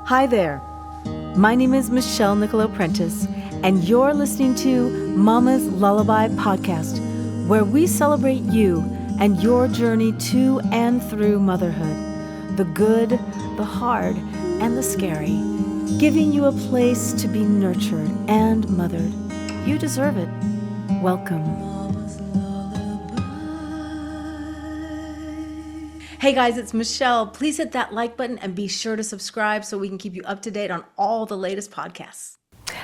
Hi there. My name is Michelle Nicolo Prentice, and you're listening to Mama's Lullaby Podcast, where we celebrate you and your journey to and through motherhood, the good, the hard, and the scary, giving you a place to be nurtured and mothered. You deserve it. Welcome. Hey guys, it's Michelle. Please hit that like button and be sure to subscribe so we can keep you up to date on all the latest podcasts.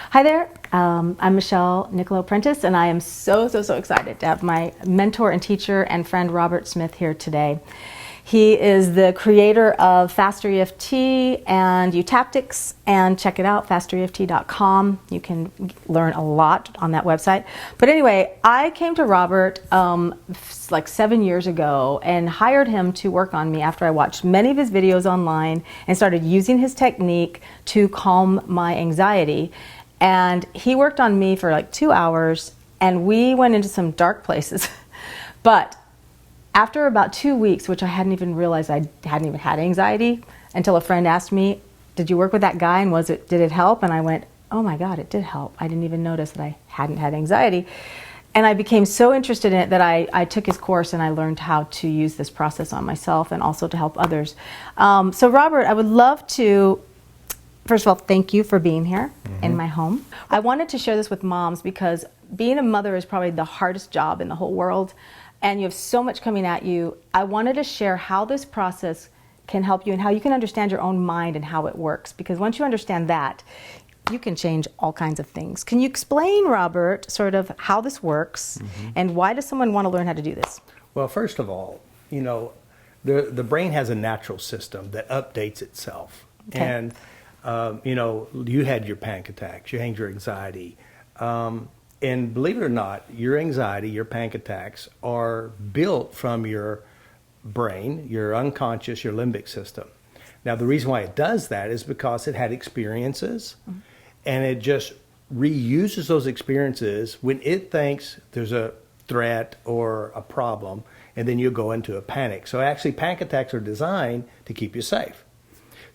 Hi there, I'm Michelle Nicolo Prentice, and I am so excited to have my mentor and teacher and friend Robert Smith here today. He is the creator of FasterEFT and Eutaptics, and check it out, FasterEFT.com. You can learn a lot on that website. But anyway, I came to Robert like 7 years ago and hired him to work on me after I watched many of his videos online and started using his technique to calm my anxiety. And he worked on me for like 2 hours, and we went into some dark places. But after about 2 weeks, which I hadn't even realized I hadn't even had anxiety until a friend asked me, did you work with that guy and did it help? And I went, oh my God, it did help. I didn't even notice that I hadn't had anxiety. And I became so interested in it that I took his course and I learned how to use this process on myself and also to help others. So Robert, I would love to, first of all, thank you for being here in my home. I wanted to share this with moms because being a mother is probably the hardest job in the whole world. And you have so much coming at you. I wanted to share how this process can help you and how you can understand your own mind and how it works. Because once you understand that, you can change all kinds of things. Can you explain, Robert, sort of how this works and why does someone want to learn how to do this? Well, first of all, you know, the brain has a natural system that updates itself. Okay. And, you know, you had your panic attacks, you had your anxiety. And believe it or not, your anxiety, your panic attacks are built from your brain, your unconscious, your limbic system. Now, the reason why it does that is because it had experiences and it just reuses those experiences when it thinks there's a threat or a problem, and then you go into a panic. So actually, panic attacks are designed to keep you safe.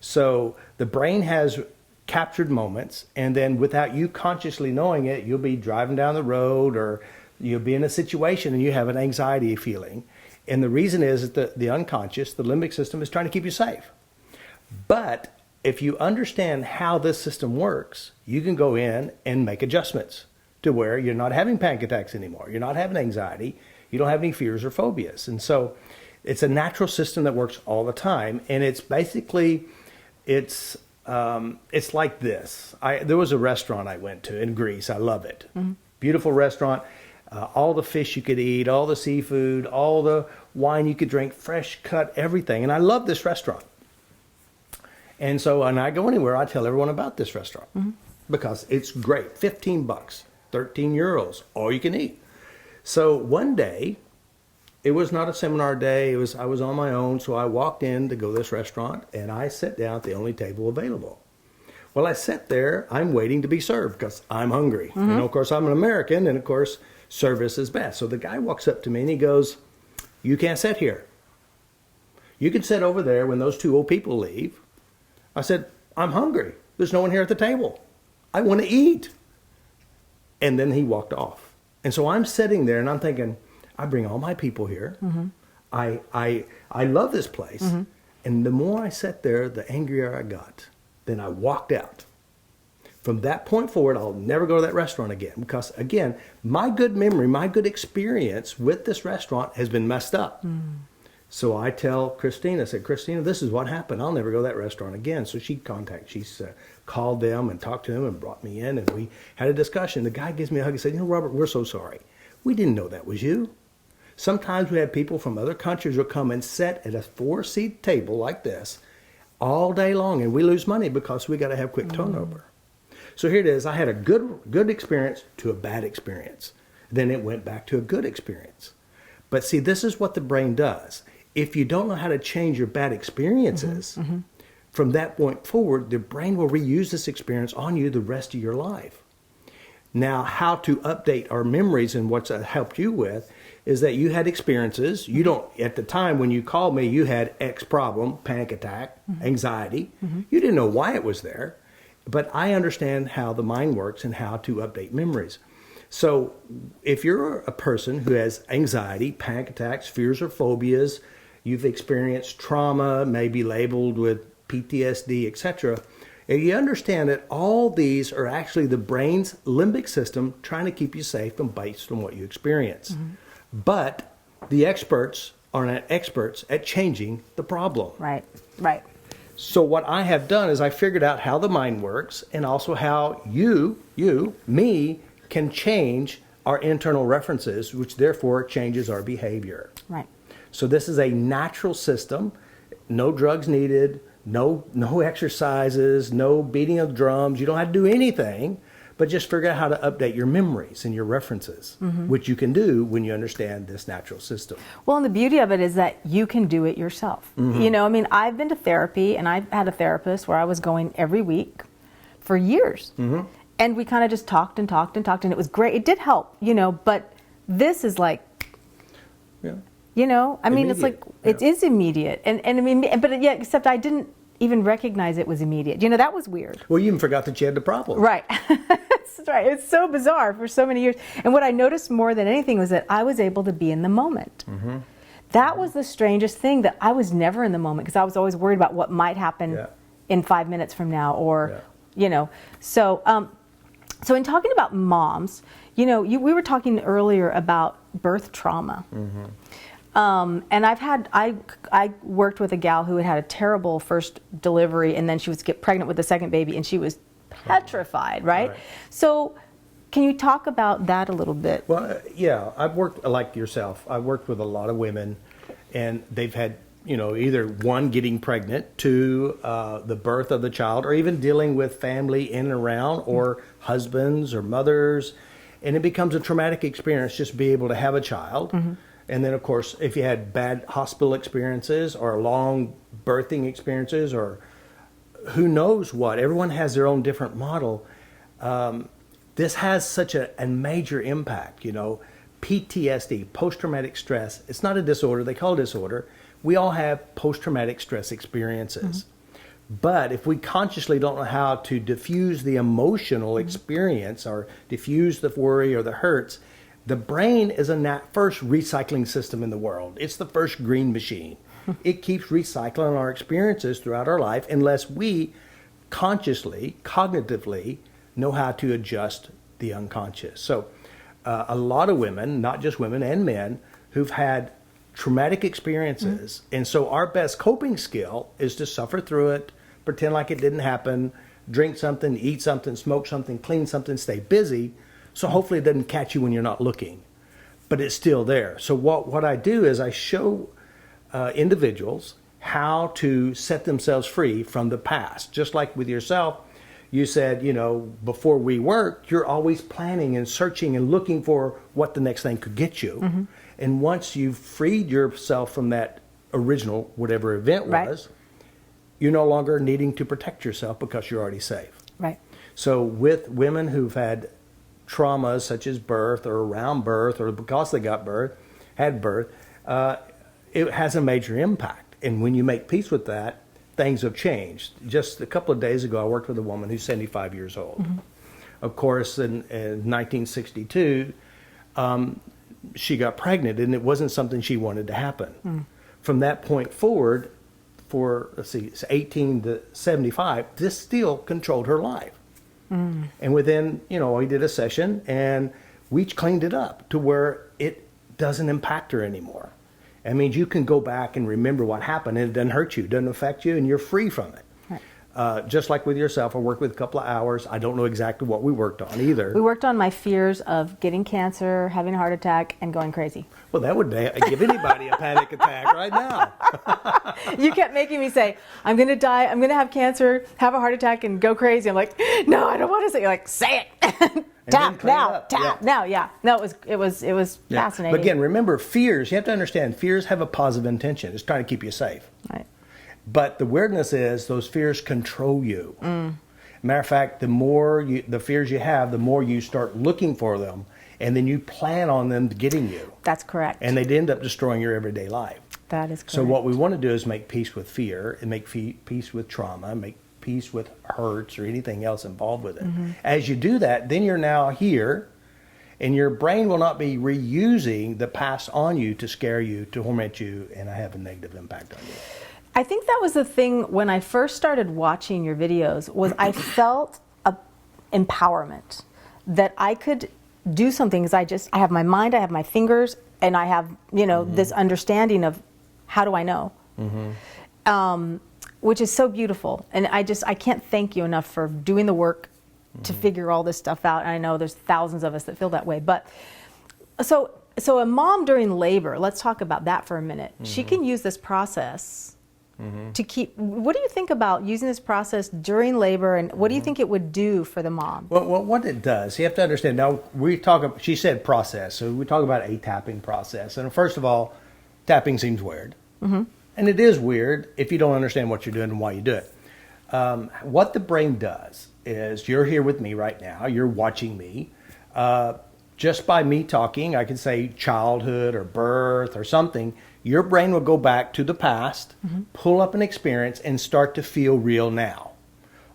So the brain has captured moments, and then without you consciously knowing it, you'll be driving down the road or you'll be in a situation and you have an anxiety feeling. And the reason is that the unconscious, the limbic system, is trying to keep you safe. But if you understand how this system works, you can go in and make adjustments to where you're not having panic attacks anymore. You're not having anxiety. You don't have any fears or phobias. And so it's a natural system that works all the time. And it's basically, it's like this. There was a restaurant I went to in Greece. I love it. Beautiful restaurant. All the fish you could eat, all the seafood, all the wine you could drink, fresh cut, everything. And I love this restaurant. And so when I go anywhere, I tell everyone about this restaurant because it's great. $15, 13 euros, all you can eat. So one day, it was not a seminar day. I was on my own, so I walked in to go to this restaurant, and I sat down at the only table available. Well, I sat there. I'm waiting to be served because I'm hungry. You know, of course, I'm an American, and of course, service is best. So the guy walks up to me, and he goes, "You can't sit here. You can sit over there when those two old people leave." I said, "I'm hungry. There's no one here at the table. I want to eat." And then he walked off. And so I'm sitting there, and I'm thinking, I bring all my people here. I love this place. And the more I sat there, the angrier I got. Then I walked out. From that point forward, I'll never go to that restaurant again. Because, again, my good memory, my good experience with this restaurant has been messed up. So I tell Christina, I said, "Christina, this is what happened. I'll never go to that restaurant again." So she called them and talked to them and brought me in. And we had a discussion. The guy gives me a hug and said, "You know, Robert, we're so sorry. We didn't know that was you. Sometimes we have people from other countries who come and sit at a 4-seat table like this all day long, and we lose money because we got to have quick turnover." So here it is. I had a good experience to a bad experience. Then it went back to a good experience. But see, this is what the brain does. If you don't know how to change your bad experiences, from that point forward, the brain will reuse this experience on you the rest of your life. Now, how to update our memories and what's helped you with is that you had experiences. You don't, at the time when you called me, you had X problem, panic attack, anxiety. You didn't know why it was there, but I understand how the mind works and how to update memories. So if you're a person who has anxiety, panic attacks, fears or phobias, you've experienced trauma, maybe labeled with PTSD, etc., and you understand that all these are actually the brain's limbic system trying to keep you safe and based on what you experience. But the experts are not experts at changing the problem. Right, right. So what I have done is I figured out how the mind works and also how me, can change our internal references, which therefore changes our behavior. Right. So this is a natural system, no drugs needed, no exercises, no beating of drums. You don't have to do anything, but just figure out how to update your memories and your references, which you can do when you understand this natural system. Well, and the beauty of it is that you can do it yourself. You know, I mean, I've been to therapy, and I've had a therapist where I was going every week for years. And we kind of just talked and talked and talked, and it was great. It did help, you know, but this is like, you know, I mean, Immediate. it's like, it is immediate. And I mean, but yeah, except I didn't even recognize it was immediate. You know, that was weird. Well, you even forgot that you had the problem. Right. That's right. It's so bizarre for so many years. And what I noticed more than anything was that I was able to be in the moment. That was the strangest thing, that I was never in the moment because I was always worried about what might happen in 5 minutes from now, or, you know, so in talking about moms, you know, we were talking earlier about birth trauma. And I worked with a gal who had a terrible first delivery, and then she was get pregnant with the second baby, and she was petrified, right? So can you talk about that a little bit? Well, yeah, I've worked, like yourself, I've worked with a lot of women, and they've had, you know, either one, getting pregnant, two, the birth of the child, or even dealing with family in and around, or husbands or mothers. And it becomes a traumatic experience just to be able to have a child. And then, of course, if you had bad hospital experiences or long birthing experiences, or who knows what, everyone has their own different model. This has such a major impact, you know. PTSD, post-traumatic stress, it's not a disorder, they call it disorder. We all have post-traumatic stress experiences. But if we consciously don't know how to diffuse the emotional experience, or diffuse the worry or the hurts, the brain is a first recycling system in the world. It's the first green machine. It keeps recycling our experiences throughout our life unless we consciously, cognitively, know how to adjust the unconscious. So a lot of women, not just women and men, who've had traumatic experiences. And so our best coping skill is to suffer through it, pretend like it didn't happen, drink something, eat something, smoke something, clean something, stay busy. So hopefully it doesn't catch you when you're not looking, but it's still there. So what I do is I show individuals how to set themselves free from the past. Just like with yourself, you said, you know, before we work, you're always planning and searching and looking for what the next thing could get you. And once you've freed yourself from that original, whatever event was, you're no longer needing to protect yourself because you're already safe. Right. So with women who've had traumas such as birth, or around birth, or because they had birth, it has a major impact. And when you make peace with that, things have changed. Just a couple of days ago, I worked with a woman who's 75 years old. Of course, in 1962, she got pregnant, and it wasn't something she wanted to happen. From that point forward, for, 18 to 75, this still controlled her life. And within, you know, we did a session, and we cleaned it up to where it doesn't impact her anymore. It means you can go back and remember what happened, and it doesn't hurt you, doesn't affect you, and you're free from it. Just like with yourself, I worked with a couple of hours. I don't know exactly what we worked on either. We worked on my fears of getting cancer, having a heart attack, and going crazy. Well, that would give anybody a panic attack right now. You kept making me say, I'm going to die, I'm going to have cancer, have a heart attack, and go crazy. I'm like, no, I don't want to say it. You're like, say it. Tap now. No, it was fascinating. But again, remember, fears, you have to understand, fears have a positive intention. It's trying to keep you safe. Right. But the weirdness is those fears control you. Matter of fact, the more the fears you have, the more you start looking for them. and then you plan on them getting you. That's correct. And they'd end up destroying your everyday life. That is correct. So what we want to do is make peace with fear and make peace with trauma, make peace with hurts or anything else involved with it. As you do that, then you're now here, and your brain will not be reusing the past on you to scare you, to torment you, and have a negative impact on you. I think that was the thing when I first started watching your videos, was I felt a empowerment that I could do something, because I have my mind, I have my fingers, and I have, this understanding of how do I know? Which is so beautiful. And I can't thank you enough for doing the work to figure all this stuff out. And I know there's thousands of us that feel that way. But so a mom during labor, let's talk about that for a minute. She can use this process to keep, what do you think about using this process during labor, and what do you think it would do for the mom? Well, what it does, you have to understand, now she said process, so we talk about a tapping process. And first of all, tapping seems weird. And it is weird if you don't understand what you're doing and why you do it. What the brain does is, you're here with me right now, you're watching me. Just by me talking, I could say childhood or birth or something, your brain will go back to the past, pull up an experience, and start to feel real now.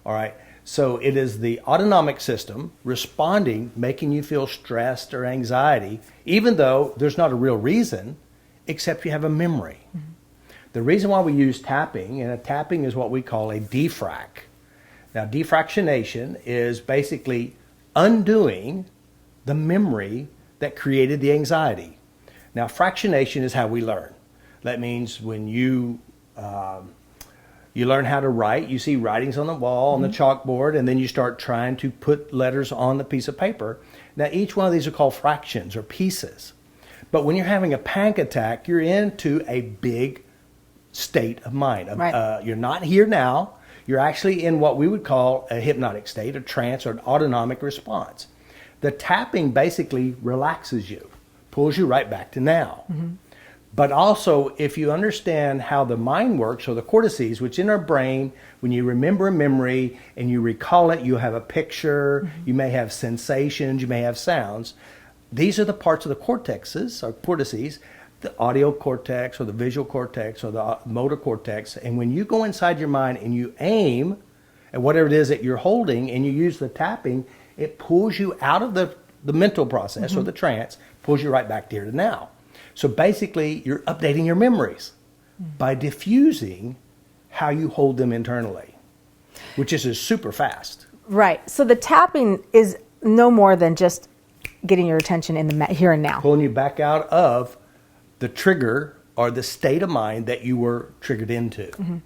All right? So it is the autonomic system responding, making you feel stressed or anxiety, even though there's not a real reason, except you have a memory. The reason why we use tapping, and a tapping is what we call a defrac. Now, defractionation is basically undoing the memory that created the anxiety. Now, fractionation is how we learn. That means when you learn how to write, you see writings on the wall, on the chalkboard, and then you start trying to put letters on the piece of paper. Now, each one of these are called fractions or pieces. But when you're having a panic attack, you're into a big state of mind. Right. You're not here now. You're actually in what we would call a hypnotic state, a trance, or an autonomic response. The tapping basically relaxes you, pulls you right back to now. But also, if you understand how the mind works, or the cortices, which in our brain, when you remember a memory and you recall it, you have a picture, you may have sensations, you may have sounds. These are the parts of the cortexes, or cortices, the audio cortex or the visual cortex or the motor cortex. And when you go inside your mind and you aim at whatever it is that you're holding and you use the tapping, it pulls you out of the mental process or the trance, pulls you right back here to now. So basically, you're updating your memories by diffusing how you hold them internally, which is super fast. Right. So the tapping is no more than just getting your attention in the here and now. Pulling you back out of the trigger or the state of mind that you were triggered into.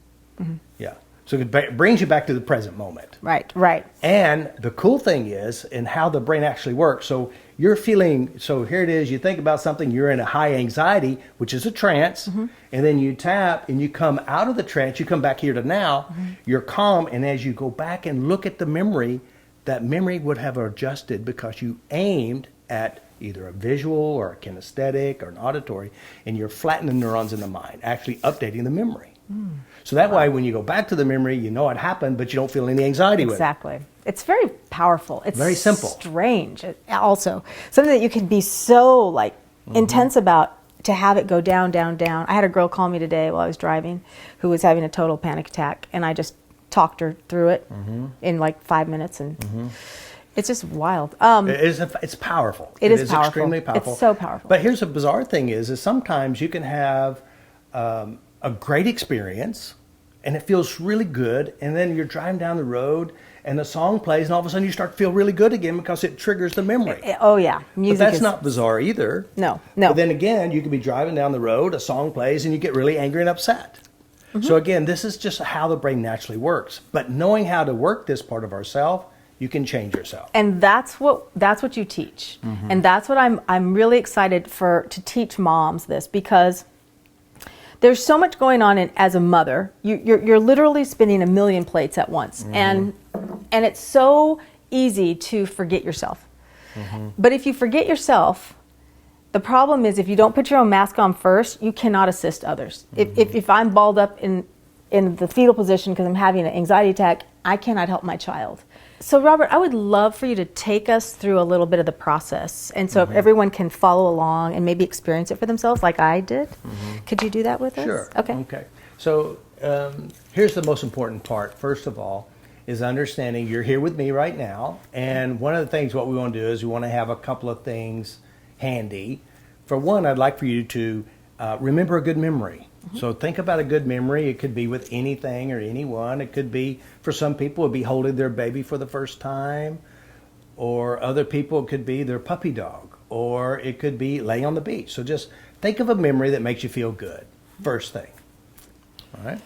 Yeah. So it brings you back to the present moment. Right. And the cool thing is, and how the brain actually works. So you're feeling, so here it is, you think about something, you're in a high anxiety, which is a trance, and then you tap and you come out of the trance, you come back here to now, you're calm, and as you go back and look at the memory, that memory would have adjusted because you aimed at either a visual or a kinesthetic or an auditory, and you're flattening the neurons in the mind, actually updating the memory. So that way, when you go back to the memory, you know it happened, but you don't feel any anxiety with it. Exactly. It's very powerful. It's very simple. Strange. Also, something that you can be so intense about, to have it go down, down, down. I had a girl call me today while I was driving who was having a total panic attack, and I just talked her through it in 5 minutes, and it's just wild. It's powerful. It is powerful. Extremely powerful. It's so powerful. But here's a bizarre thing is sometimes you can have a great experience and it feels really good, and then you're driving down the road and the song plays and all of a sudden you start to feel really good again because it triggers the memory. Oh yeah. Music but that's not bizarre either. No. But then again, you could be driving down the road, a song plays, and you get really angry and upset. So again, this is just how the brain naturally works. But knowing how to work this part of ourself, you can change yourself. And that's what you teach. And that's what I'm really excited to teach moms this, because there's so much going on as a mother. You're literally spinning a million plates at once. And it's so easy to forget yourself. But if you forget yourself, the problem is if you don't put your own mask on first, you cannot assist others. If I'm balled up in in the fetal position because I'm having an anxiety attack, I cannot help my child. So Robert, I would love for you to take us through a little bit of the process. And so if everyone can follow along and maybe experience it for themselves like I did, could you do that with us? Sure. Okay. So here's the most important part, first of all, is understanding you're here with me right now. And one of the things what we want to do is we want to have a couple of things handy. For one, I'd like for you to remember a good memory. So think about a good memory. It could be with anything or anyone. It could be, for some people, it would be holding their baby for the first time. Or other people, it could be their puppy dog. Or it could be laying on the beach. So just think of a memory that makes you feel good. First thing. All right.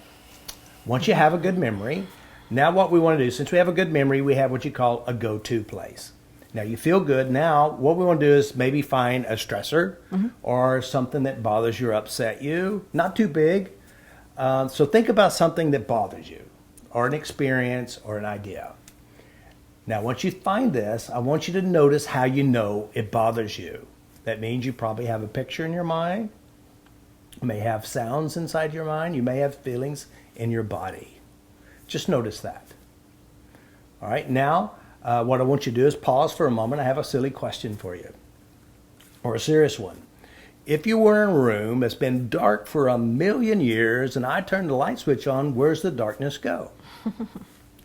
Once you have a good memory, now what we want to do, since we have a good memory, we have what you call a go-to place. Now you feel good. Now what we want to do is maybe find a stressor or something that bothers you or upset you. Not too big. So think about something that bothers you or an experience or an idea. Now once you find this, I want you to notice how you know it bothers you. That means you probably have a picture in your mind. You may have sounds inside your mind. You may have feelings in your body. Just notice that. All right, now what I want you to do is pause for a moment. I have a silly question for you, or a serious one. If you were in a room that's been dark for 1,000,000 years and I turn the light switch on, where's the darkness go?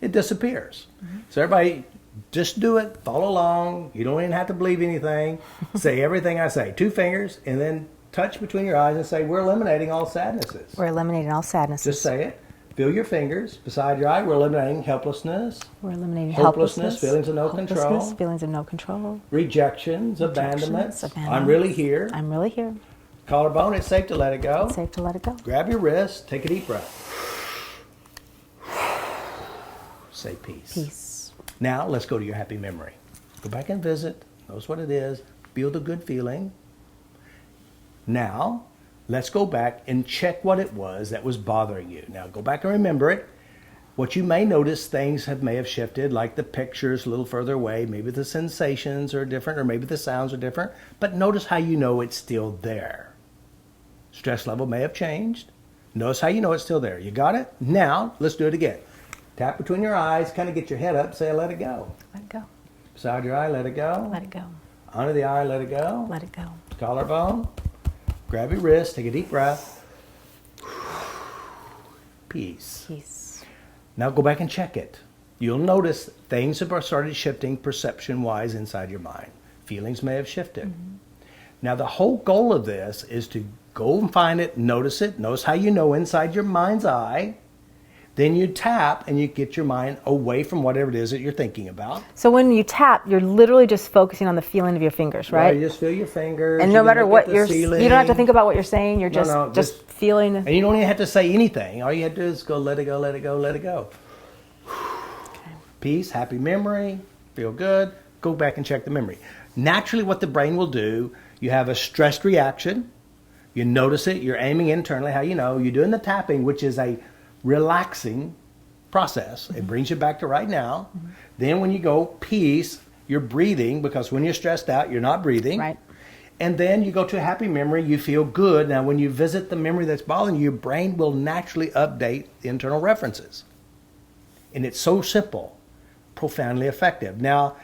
It disappears. So everybody, just do it. Follow along. You don't even have to believe anything. Say everything I say. 2 fingers, and then touch between your eyes and say, we're eliminating all sadnesses. We're eliminating all sadnesses. Just say it. Feel your fingers beside your eye. We're eliminating helplessness. We're eliminating hopelessness, feelings of no control. Feelings of no control. Rejections, abandonments. Abandonments. I'm really here. I'm really here. Collarbone, it's safe to let it go. It's safe to let it go. Grab your wrist, take a deep breath. Say peace. Peace. Now let's go to your happy memory. Go back and visit. Notice what it is. Feel the good feeling. Now, let's go back and check what it was that was bothering you. Now, go back and remember it. What you may notice, things may have shifted, like the pictures a little further away. Maybe the sensations are different, or maybe the sounds are different. But notice how you know it's still there. Stress level may have changed. Notice how you know it's still there. You got it? Now, let's do it again. Tap between your eyes, kind of get your head up, say, let it go. Let it go. Beside your eye, let it go. Let it go. Under the eye, let it go. Let it go. Collarbone. Grab your wrist, take a deep breath. Peace. Peace. Now go back and check it. You'll notice things have started shifting perception-wise inside your mind. Feelings may have shifted. Now the whole goal of this is to go and find it, notice it, notice how you know inside your mind's eye. Then you tap and you get your mind away from whatever it is that you're thinking about. So when you tap, you're literally just focusing on the feeling of your fingers, right? You just feel your fingers. And no matter what you don't have to think about what you're saying. You're just feeling. And you don't even have to say anything. All you have to do is go, let it go, let it go, let it go. Okay. Peace, happy memory, feel good. Go back and check the memory. Naturally, what the brain will do, you have a stressed reaction. You notice it. You're aiming internally. How you know? You're doing the tapping, which is a relaxing process. It brings you back to right now. Then when you go peace, you're breathing, because when you're stressed out, you're not breathing. Right. And then you go to a happy memory, you feel good. Now when you visit the memory that's bothering you, your brain will naturally update the internal references. And it's so simple, profoundly effective. Now,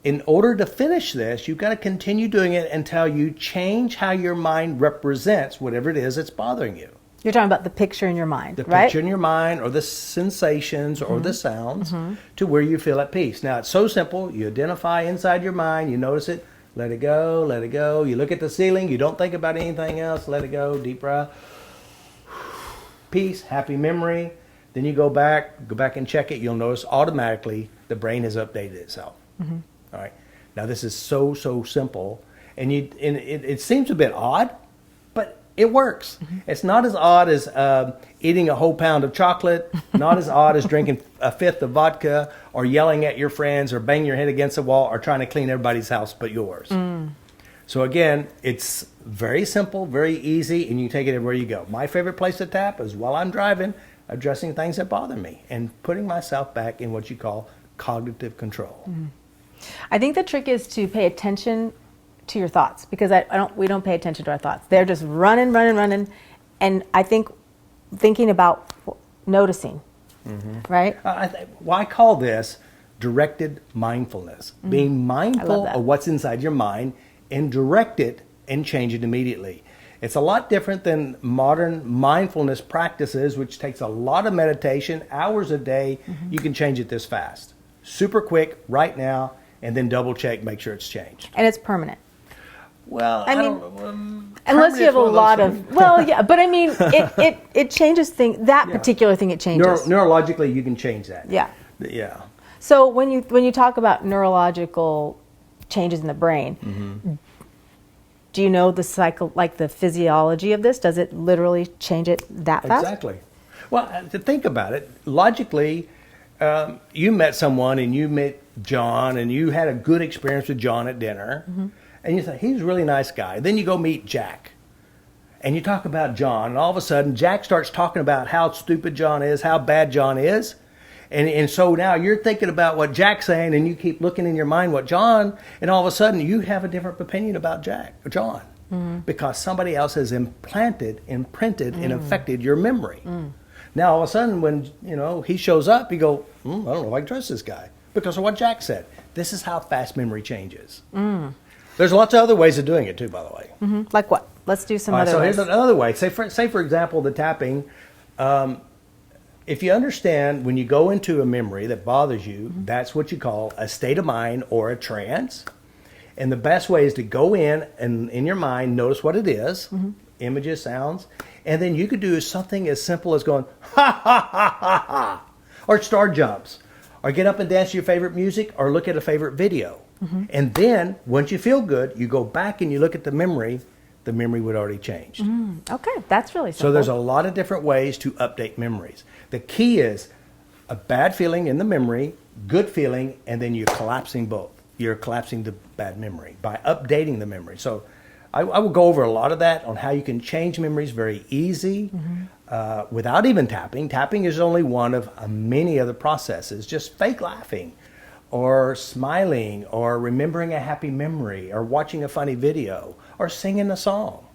in order to finish this, you've got to continue doing it until you change how your mind represents whatever it is that's bothering you. You're talking about the picture in your mind, The right? picture in your mind, or the sensations, or the sounds, to where you feel at peace. Now, it's so simple. You identify inside your mind. You notice it. Let it go. Let it go. You look at the ceiling. You don't think about anything else. Let it go. Deep breath. Peace. Happy memory. Then you go back and check it. You'll notice automatically the brain has updated itself. All right. Now, this is so simple. And it seems a bit odd, but it works. It's not as odd as eating a whole pound of chocolate, not as odd as drinking a fifth of vodka, or yelling at your friends, or banging your head against the wall, or trying to clean everybody's house but yours. So again, it's very simple, very easy, and you take it everywhere you go. My favorite place to tap is while I'm driving, addressing things that bother me, and putting myself back in what you call cognitive control. I think the trick is to pay attention to your thoughts, because we don't pay attention to our thoughts. They're just running. And I think thinking about noticing, right? I call this directed mindfulness. Being mindful that. of what's inside your mind and direct it and change it immediately. It's a lot different than modern mindfulness practices, which takes a lot of meditation, hours a day. You can change it this fast. Super quick, right now, and then double check, make sure it's changed. And it's permanent. Well, I mean, don't, unless you have a lot of, well, yeah, but I mean, it changes things, that particular thing it changes. Neurologically, you can change that. Yeah. Yeah. So when you talk about neurological changes in the brain, do you know the cycle, like the physiology of this? Does it literally change it that fast? Exactly. Well, to think about it, logically, you met someone and you met John and you had a good experience with John at dinner, and you say, he's a really nice guy. Then you go meet Jack, and you talk about John, and all of a sudden Jack starts talking about how stupid John is, how bad John is. And so now you're thinking about what Jack's saying, and you keep looking in your mind what John, and all of a sudden you have a different opinion about John, because somebody else has imprinted, and affected your memory. Now all of a sudden when he shows up, you go, I don't know if I can trust this guy because of what Jack said. This is how fast memory changes. There's lots of other ways of doing it too, by the way. Like what? Let's do some other so ways. here's another way. Say for example, the tapping. If you understand when you go into a memory that bothers you, that's what you call a state of mind or a trance. And the best way is to go in and in your mind, notice what it is, images, sounds, and then you could do something as simple as going, ha, ha, ha, ha, ha, or star jumps, or get up and dance to your favorite music, or look at a favorite video. And then, once you feel good, you go back and you look at the memory would already changed. Okay, that's really simple. So there's a lot of different ways to update memories. The key is a bad feeling in the memory, good feeling, and then you're collapsing both. You're collapsing the bad memory by updating the memory. So I will go over a lot of that on how you can change memories very easy without even tapping. Tapping is only one of many other processes. Just fake laughing or smiling or remembering a happy memory or watching a funny video or singing a song.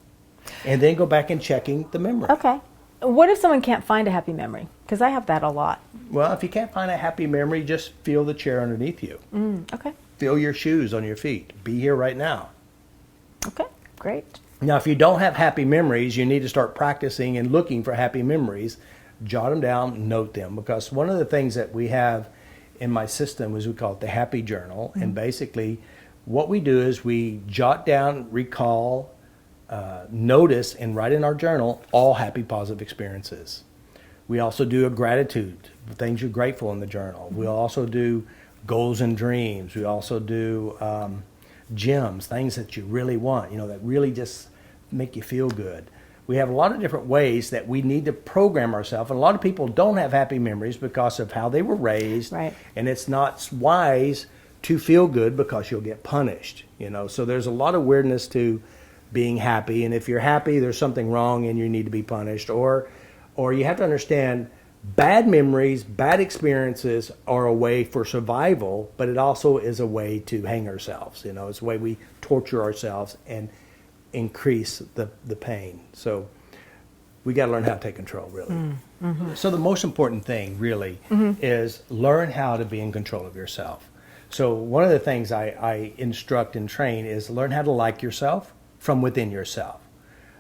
And then go back and checking the memory. Okay. What if someone can't find a happy memory? Because I have that a lot. Well, if you can't find a happy memory, just feel the chair underneath you. Okay. Feel your shoes on your feet. Be here right now. Okay, great. Now, if you don't have happy memories, you need to start practicing and looking for happy memories. Jot them down, note them. Because one of the things that we have in my system is we call it the Happy Journal. And basically, what we do is we jot down, recall, notice, and write in our journal all happy, positive experiences. We also do a gratitude, things you're grateful in the journal. We'll also do goals and dreams. We also do gems, things that you really want, that really just make you feel good. We have a lot of different ways that we need to program ourselves. And a lot of people don't have happy memories because of how they were raised. Right. And it's not wise to feel good because you'll get punished. So there's a lot of weirdness to being happy. And if you're happy, there's something wrong and you need to be punished. Or you have to understand bad memories, bad experiences are a way for survival, but it also is a way to hang ourselves. It's a way we torture ourselves and increase the pain. So we got to learn how to take control, really. So the most important thing, really, is learn how to be in control of yourself. So one of the things I instruct and train is learn how to like yourself from within yourself.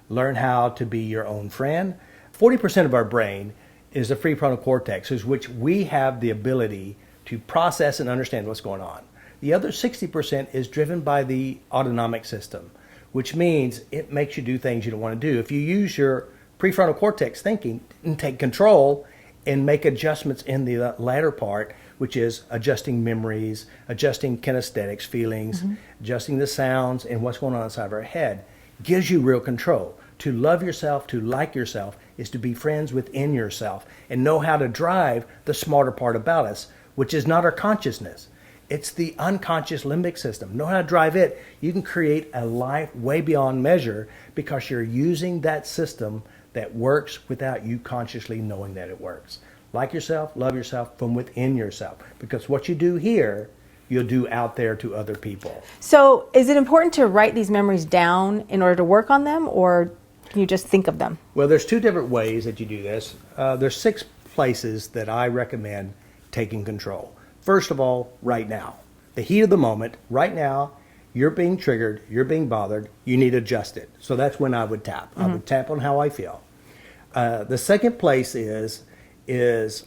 Learn how to be your own friend. 40% of our brain is the prefrontal cortex, which we have the ability to process and understand what's going on. The other 60% is driven by the autonomic system, which means it makes you do things you don't want to do. If you use your prefrontal cortex thinking and take control and make adjustments in the latter part, which is adjusting memories, adjusting kinesthetics, feelings, adjusting the sounds and what's going on inside of our head, gives you real control. To love yourself, to like yourself, is to be friends within yourself and know how to drive the smarter part about us, which is not our consciousness. It's the unconscious limbic system. Know how to drive it. You can create a life way beyond measure because you're using that system that works without you consciously knowing that it works. Like yourself, love yourself from within yourself. Because what you do here, you'll do out there to other people. So is it important to write these memories down in order to work on them, or can you just think of them? Well, there's two different ways that you do this. There's 6 places that I recommend taking control. First of all, right now. The heat of the moment, right now, you're being triggered, you're being bothered, you need to adjust it. So that's when I would tap. I would tap on how I feel. The second place is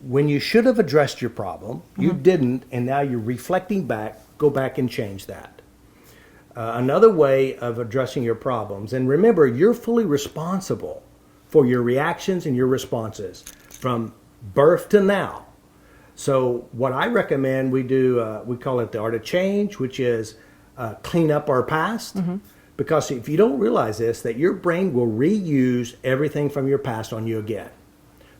when you should have addressed your problem, you didn't, and now you're reflecting back, go back and change that. Another way of addressing your problems, and remember, you're fully responsible for your reactions and your responses from birth to now. So what I recommend we do, we call it the art of change, which is clean up our past. Because if you don't realize this, that your brain will reuse everything from your past on you again.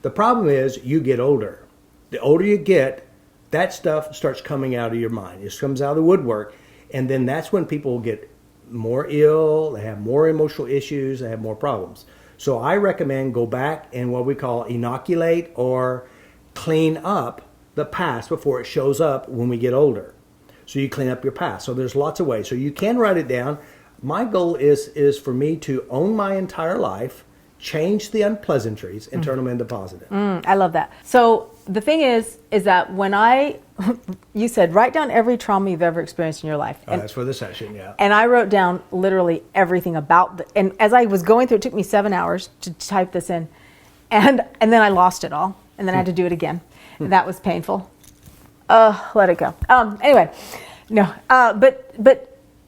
The problem is you get older. The older you get, that stuff starts coming out of your mind. It comes out of the woodwork. And then that's when people get more ill, they have more emotional issues, they have more problems. So I recommend go back and what we call inoculate or clean up the past before it shows up when we get older. So you clean up your past. So there's lots of ways. So you can write it down. My goal is for me to own my entire life, change the unpleasantries, and turn them into positive. I love that. So the thing is that when you said write down every trauma you've ever experienced in your life. And that's for the session, yeah. And I wrote down literally everything about and as I was going through, it took me 7 hours to type this in. And then I lost it all. And then I had to do it again. And that was painful. Let it go. Anyway, no. But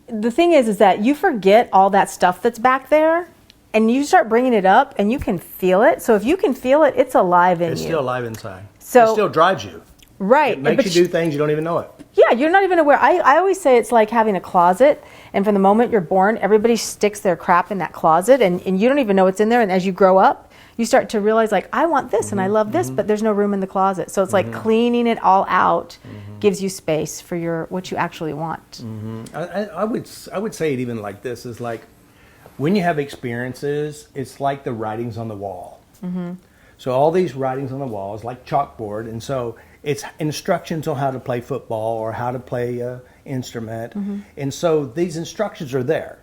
the thing is that you forget all that stuff that's back there. And you start bringing it up, and you can feel it. So if you can feel it, it's alive in you. It's still alive inside. So, it still drives you. Right. It makes you do things you don't even know it. Yeah, you're not even aware. I always say it's like having a closet, and from the moment you're born, everybody sticks their crap in that closet, and you don't even know it's in there. And as you grow up, you start to realize, like, I want this, and I love this, but there's no room in the closet. So it's like cleaning it all out gives you space for what you actually want. I would say it even like this, is like, when you have experiences, it's like the writings on the wall. So all these writings on the wall is like chalkboard, and so it's instructions on how to play football or how to play an instrument. And so these instructions are there.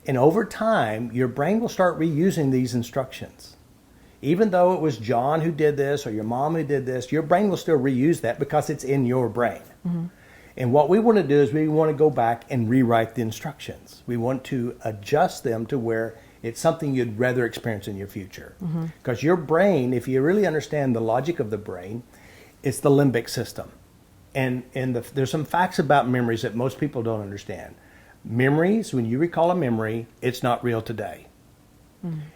And over time, your brain will start reusing these instructions. Even though it was John who did this or your mom who did this, your brain will still reuse that because it's in your brain. And what we want to do is we want to go back and rewrite the instructions. We want to adjust them to where it's something you'd rather experience in your future. Because your brain, if you really understand the logic of the brain, it's the limbic system. And there's some facts about memories that most people don't understand. Memories, when you recall a memory, it's not real today.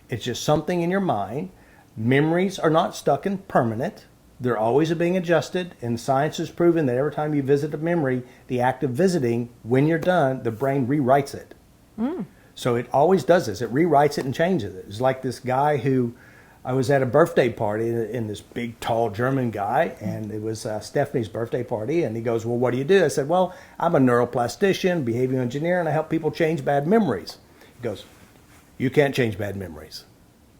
It's just something in your mind. Memories are not stuck and permanent. They're always being adjusted, and science has proven that every time you visit a memory, the act of visiting, when you're done, the brain rewrites it. So it always does this. It rewrites it and changes it. It's like this guy who, I was at a birthday party, and this big, tall German guy, and it was Stephanie's birthday party, and he goes, well, what do you do? I said, well, I'm a neuroplastician, behavioral engineer, and I help people change bad memories. He goes, you can't change bad memories.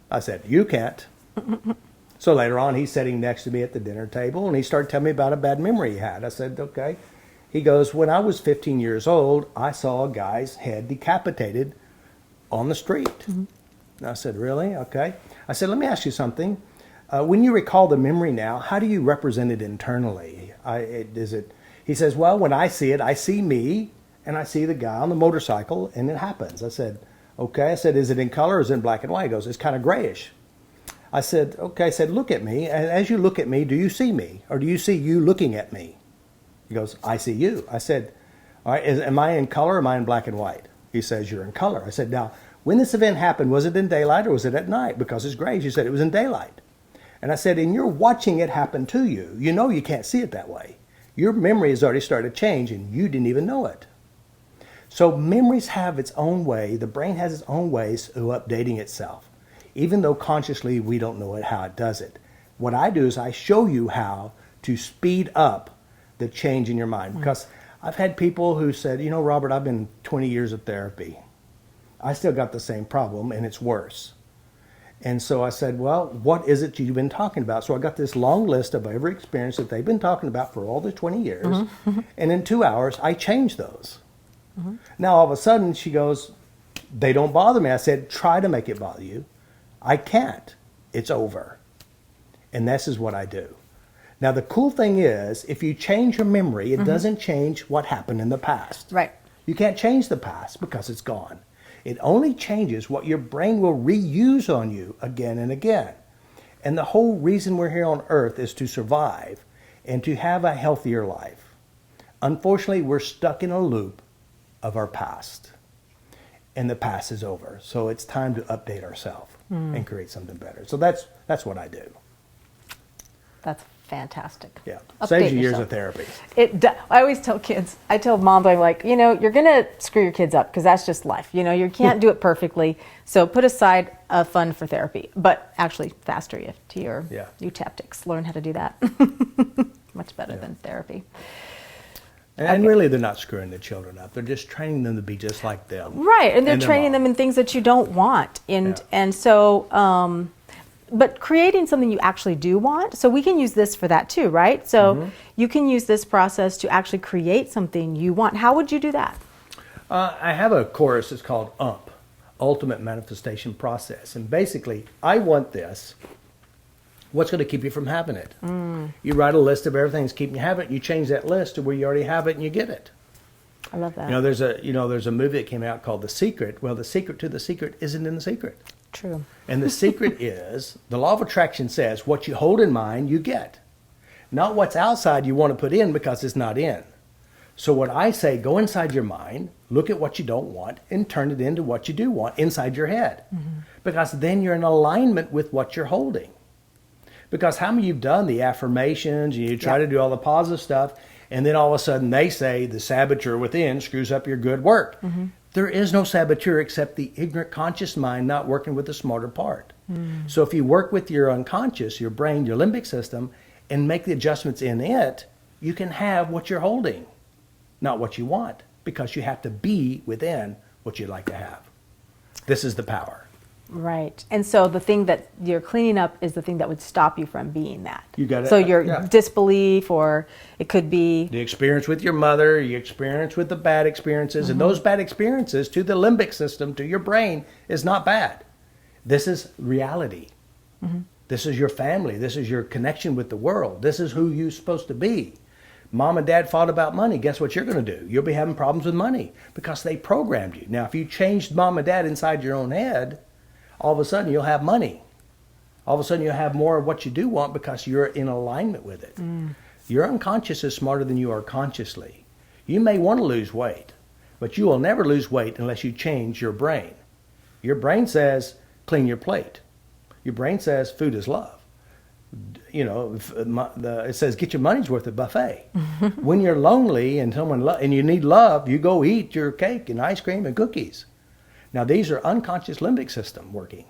I said, you can't. So later on, he's sitting next to me at the dinner table, and he started telling me about a bad memory he had. I said, okay. He goes, when I was 15 years old, I saw a guy's head decapitated on the street. And I said, really? Okay. I said, let me ask you something. When you recall the memory now, how do you represent it internally? He says, well, when I see it, I see me, and I see the guy on the motorcycle, and it happens. I said, okay. I said, is it in color or is it in black and white? He goes, it's kind of grayish. I said, okay. I said, look at me. And as you look at me, do you see me? Or do you see you looking at me? He goes, I see you. I said, all right, am I in color or am I in black and white? He says, you're in color. I said, now, when this event happened, was it in daylight or was it at night? Because it's grayish. He said, it was in daylight. And I said, and you're watching it happen to you. You know you can't see it that way. Your memory has already started to change and you didn't even know it. So memories have its own way. The brain has its own ways of updating itself. Even though consciously we don't know how it does it. What I do is I show you how to speed up the change in your mind. Because I've had people who said, you know, Robert, I've been 20 years of therapy. I still got the same problem and it's worse. And so I said, well, what is it you've been talking about? So I got this long list of every experience that they've been talking about for all the 20 years. And in 2 hours, I changed those. Now, all of a sudden, she goes, they don't bother me. I said, try to make it bother you. I can't. It's over. And this is what I do. Now, the cool thing is, if you change your memory, it doesn't change what happened in the past. Right. You can't change the past because it's gone. It only changes what your brain will reuse on you again and again. And the whole reason we're here on earth is to survive and to have a healthier life. Unfortunately, we're stuck in a loop of our past. And the past is over. So it's time to update ourselves and create something better. So that's what I do. That's fantastic. Yeah. Update Saves you years yourself. of therapy. I always tell kids, I tell moms, I'm like, you're going to screw your kids up because that's just life. You can't do it perfectly. So put aside a fund for therapy. But actually, FasterEFT or Eutaptics. Learn how to do that. Much better than therapy. And really, they're not screwing the children up. They're just training them to be just like them. Right. And they're training them in things that you don't want. And so... but creating something you actually do want, so we can use this for that too, right? So you can use this process to actually create something you want. How would you do that? I have a course, it's called UMP, Ultimate Manifestation Process. And basically, I want this. What's going to keep you from having it? You write a list of everything that's keeping you having it, and you change that list to where you already have it and you get it. I love that. There's a movie that came out called The Secret. Well, the secret to the secret isn't in the secret. True. And the secret is, the law of attraction says, what you hold in mind, you get. Not what's outside you want to put in because it's not in. So what I say, go inside your mind, look at what you don't want, and turn it into what you do want inside your head. Because then you're in alignment with what you're holding. Because how many of you have done the affirmations, and you try to do all the positive stuff, and then all of a sudden they say the saboteur within screws up your good work. There is no saboteur except the ignorant conscious mind not working with the smarter part. So if you work with your unconscious, your brain, your limbic system, and make the adjustments in it, you can have what you're holding, not what you want, because you have to be within what you'd like to have. This is the power. Right. And so the thing that you're cleaning up is the thing that would stop you from being that. You got it. So your disbelief, or it could be the experience with your mother, your experience with the bad experiences, and those bad experiences to the limbic system, to your brain, is not bad. This is reality. This is your family. This is your connection with the world. This is who you're supposed to be. Mom and dad fought about money. Guess what you're going to do? You'll be having problems with money because they programmed you. Now, if you changed mom and dad inside your own head, all of a sudden you'll have money. All of a sudden you'll have more of what you do want because you're in alignment with it. Your unconscious is smarter than you are consciously. You may want to lose weight, but you will never lose weight unless you change your brain. Your brain says, clean your plate. Your brain says, food is love. It says, get your money's worth at buffet. When you're lonely and and you need love, you go eat your cake and ice cream and cookies. Now, these are unconscious limbic system working.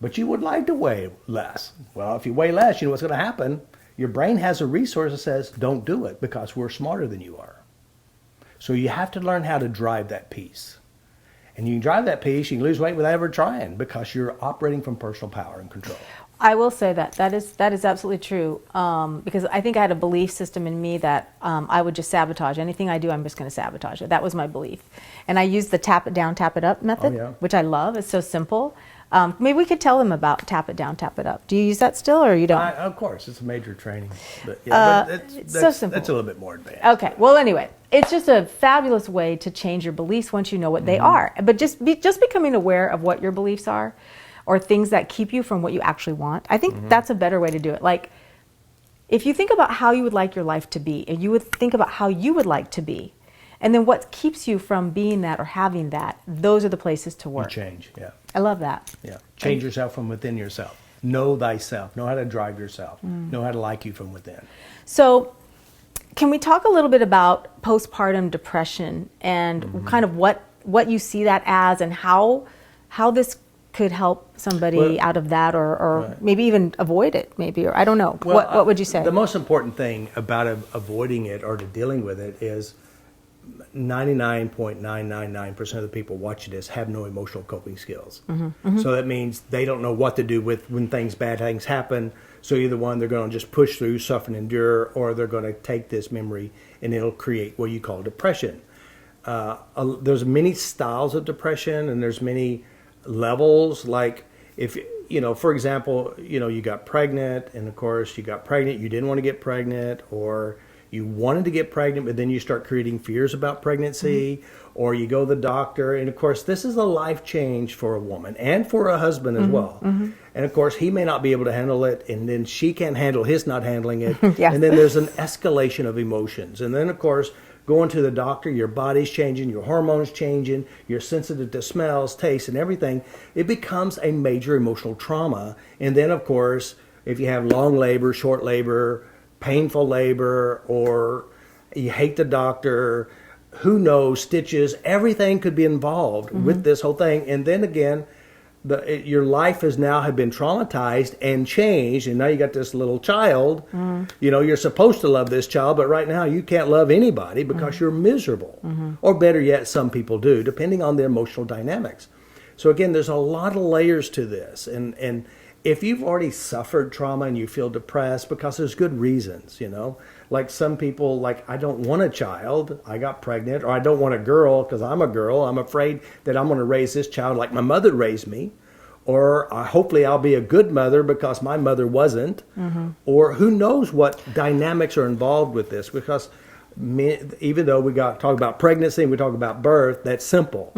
But you would like to weigh less. Well, if you weigh less, you know what's going to happen. Your brain has a resource that says, don't do it because we're smarter than you are. So you have to learn how to drive that piece. And you can drive that piece, you can lose weight without ever trying because you're operating from personal power and control. I will say that is absolutely true, because I think I had a belief system in me that I would just sabotage anything I do. I'm just going to sabotage it. That was my belief, and I used the tap it down, tap it up method, which I love. It's so simple. Maybe we could tell them about tap it down, tap it up. Do you use that still, or you don't? Of course, it's a major training, but it's so simple. That's a little bit more advanced. Okay. Well, anyway, it's just a fabulous way to change your beliefs once you know what they are. But just becoming aware of what your beliefs are, or things that keep you from what you actually want. I think that's a better way to do it. Like, if you think about how you would like your life to be, and you would think about how you would like to be, and then what keeps you from being that or having that, those are the places to work. You change, yeah. I love that. Yeah. Change yourself from within yourself. Know thyself. Know how to drive yourself. Know how to like you from within. So, can we talk a little bit about postpartum depression and kind of what you see that as, and how this could help somebody out of that, or maybe even avoid it, maybe, or I don't know. Well, what would you say? The most important thing about avoiding it or to dealing with it is 99.999% of the people watching this have no emotional coping skills. So that means they don't know what to do with when bad things happen. So either one, they're going to just push through, suffer and endure, or they're going to take this memory and it'll create what you call depression. There's many styles of depression, and there's many levels. Like, if for example, you got pregnant, and of course you got pregnant, you didn't want to get pregnant, or you wanted to get pregnant, but then you start creating fears about pregnancy, or you go to the doctor. And of course, this is a life change for a woman and for a husband as well. And of course, he may not be able to handle it, and then she can't handle his not handling it. Yes. And then there's an escalation of emotions. And then, of course, going to the doctor, your body's changing, your hormones changing, you're sensitive to smells, tastes, and everything. It becomes a major emotional trauma. And then, of course, if you have long labor, short labor, painful labor, or you hate the doctor, who knows, stitches, everything could be involved with this whole thing. And then again, your life has now have been traumatized and changed, and now you got this little child. You're supposed to love this child, but right now you can't love anybody because you're miserable. Or better yet, some people do, depending on their emotional dynamics. So again, there's a lot of layers to this. And if you've already suffered trauma and you feel depressed, because there's good reasons, like some people, like, I don't want a child, I got pregnant, or I don't want a girl because I'm a girl, I'm afraid that I'm going to raise this child like my mother raised me, or hopefully I'll be a good mother because my mother wasn't, or who knows what dynamics are involved with this, because even though we talk about pregnancy and we talk about birth, that's simple.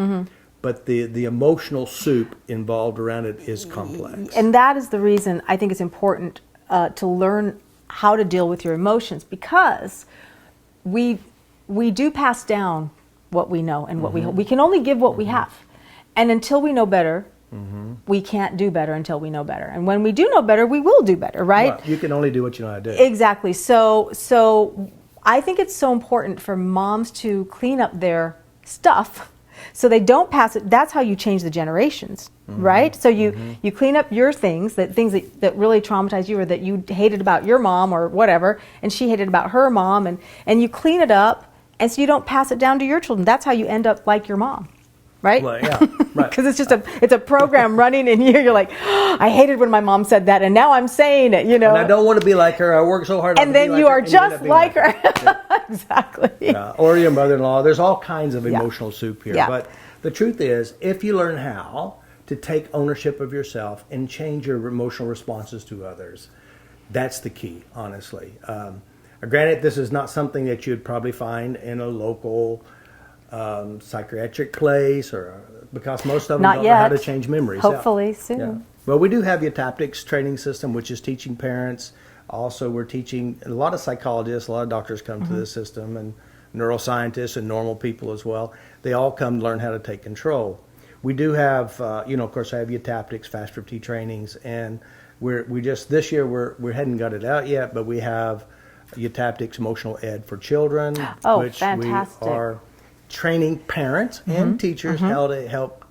But the emotional soup involved around it is complex. And that is the reason I think it's important to learn how to deal with your emotions, because we do pass down what we know and what we can only give what we have. And until we know better, we can't do better until we know better. And when we do know better, we will do better, right? Well, you can only do what you know how to do. Exactly. So I think it's so important for moms to clean up their stuff so they don't pass it. That's how you change the generations, right? So you clean up your things that really traumatized you, or that you hated about your mom or whatever, and she hated about her mom, and you clean it up, and so you don't pass it down to your children. That's how you end up like your mom, right? Well, yeah, right. Because it's a program running in you. You're like, oh, I hated when my mom said that, and now I'm saying it, And I don't want to be like her. I work so hard. And then you are just like her. Yeah. Exactly. Yeah. Or your mother-in-law. There's all kinds of emotional soup here. Yeah. But the truth is, if you learn how to take ownership of yourself and change your emotional responses to others, that's the key, honestly. Granted, this is not something that you'd probably find in a local psychiatric place, because most of them don't know how to change memories. Hopefully soon. Yeah. Well, we do have Eutaptics training system, which is teaching parents. Also, we're teaching a lot of psychologists, a lot of doctors come to this system, and neuroscientists and normal people as well. They all come to learn how to take control. We do have, of course, I have Eutaptics, FasterEFT trainings, and we just this year we hadn't got it out yet, but we have Eutaptics Emotional Ed for Children, which fantastic. we are training parents and teachers how to help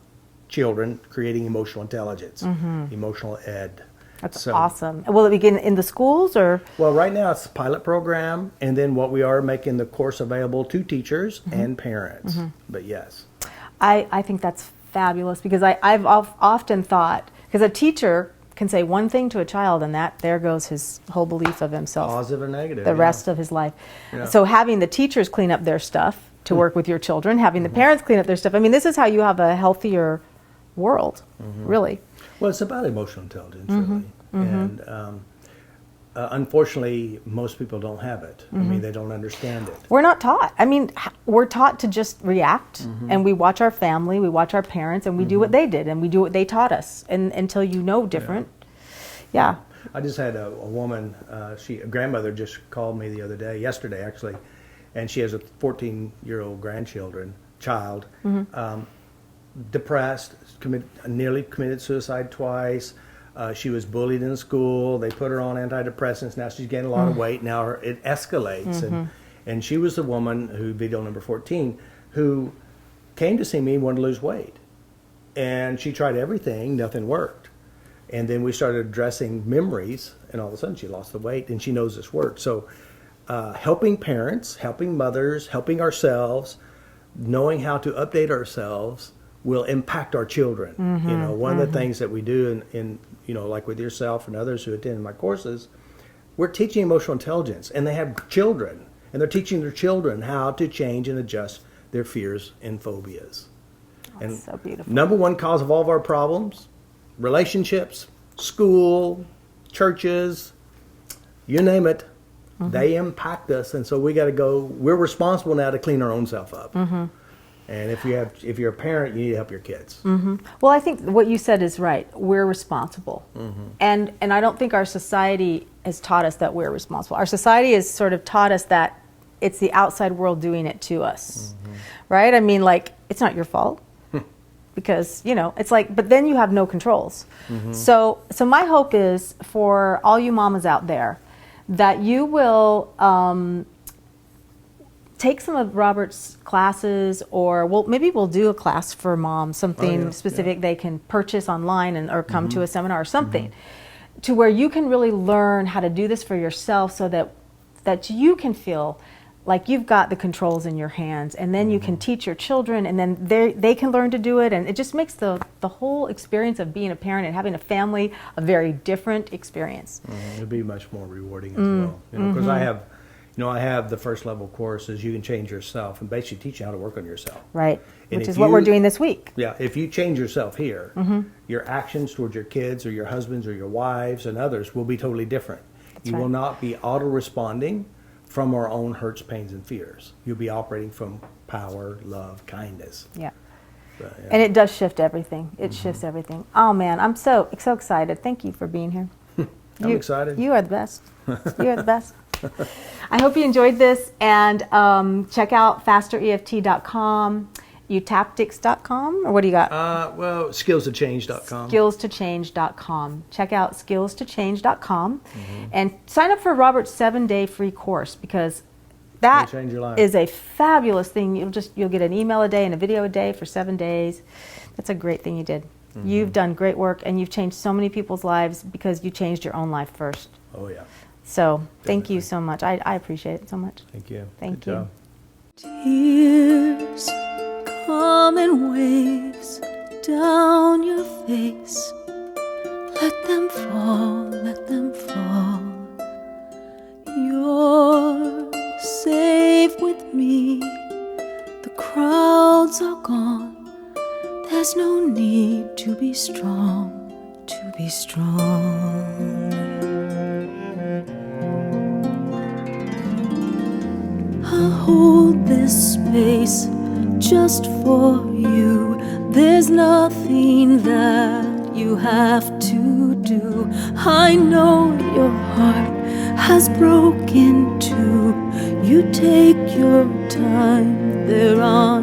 children creating emotional intelligence, emotional ed. That's awesome. Will it begin in the schools or? Well, right now it's a pilot program, and then what we are making the course available to teachers and parents. But yes. I think that's fabulous, because I've often thought, because a teacher can say one thing to a child and there goes his whole belief of himself. Positive or negative. The rest of his life. Yeah. So having the teachers clean up their stuff to work with your children, having the parents clean up their stuff. I mean, this is how you have a healthier world, really. Well, it's about emotional intelligence, really. And unfortunately, most people don't have it. I mean, they don't understand it. We're not taught. I mean, we're taught to just react, and we watch our family, we watch our parents, and we do what they did, and we do what they taught us, and until you know different. Yeah. I just had a woman, a grandmother just called me yesterday actually, and she has a 14-year-old child, depressed, nearly committed suicide twice. She was bullied in school. They put her on antidepressants. Now she's gaining a lot of weight. Now it escalates. And she was the woman who, video number 14, who came to see me and wanted to lose weight. And she tried everything. Nothing worked. And then we started addressing memories, and all of a sudden she lost the weight, and she knows this works. So helping parents, helping mothers, helping ourselves, knowing how to update ourselves will impact our children. One of the things that we do in like with yourself and others who attend my courses, we're teaching emotional intelligence, and they have children, and they're teaching their children how to change and adjust their fears and phobias. That's so beautiful. Number one cause of all of our problems, relationships, school, churches, you name it, they impact us, and so we got to go. We're responsible now to clean our own self up. And if you're a parent, you need to help your kids. Well, I think what you said is right. We're responsible, and I don't think our society has taught us that we're responsible. Our society has sort of taught us that it's the outside world doing it to us, right? I mean, like, it's not your fault. Because, you know, it's like, but then you have no controls. So my hope is for all you mamas out there that you will take some of Robert's classes, or maybe we'll do a class for moms, something specific they can purchase online or come to a seminar or something, to where you can really learn how to do this for yourself, so that you can feel like you've got the controls in your hands, and then you can teach your children, and then they can learn to do it, and it just makes the whole experience of being a parent and having a family a very different experience. It'll be much more rewarding as well. You know, because I have the first level courses. You can change yourself and basically teach you how to work on yourself. Right, and which is what we're doing this week. Yeah, if you change yourself here, your actions towards your kids or your husbands or your wives and others will be totally different. You will not be auto-responding from our own hurts, pains, and fears. You'll be operating from power, love, kindness. Yeah. So, And it does shift everything. It shifts everything. Oh man, I'm so excited. Thank you for being here. I'm excited. You are the best. You are the best. I hope you enjoyed this, and check out FasterEFT.com, Eutaptics.com, or what do you got? Well, skillstochange.com. Skillstochange.com. Check out skillstochange.com and sign up for Robert's 7-day free course, because that change your life. is a fabulous thing. You'll get an email a day and a video a day for 7 days. That's a great thing you did. You've done great work, and you've changed so many people's lives because you changed your own life first. Oh yeah. So thank you so much. I appreciate it so much. Thank you. Thank Good you. job. Tears come in waves down your face. Let them fall, let them fall. You're safe with me. The crowds are gone. There's no need to be strong, to be strong. I'll hold this space just for you. There's nothing that you have to do. I know your heart has broken too. You take your time, there are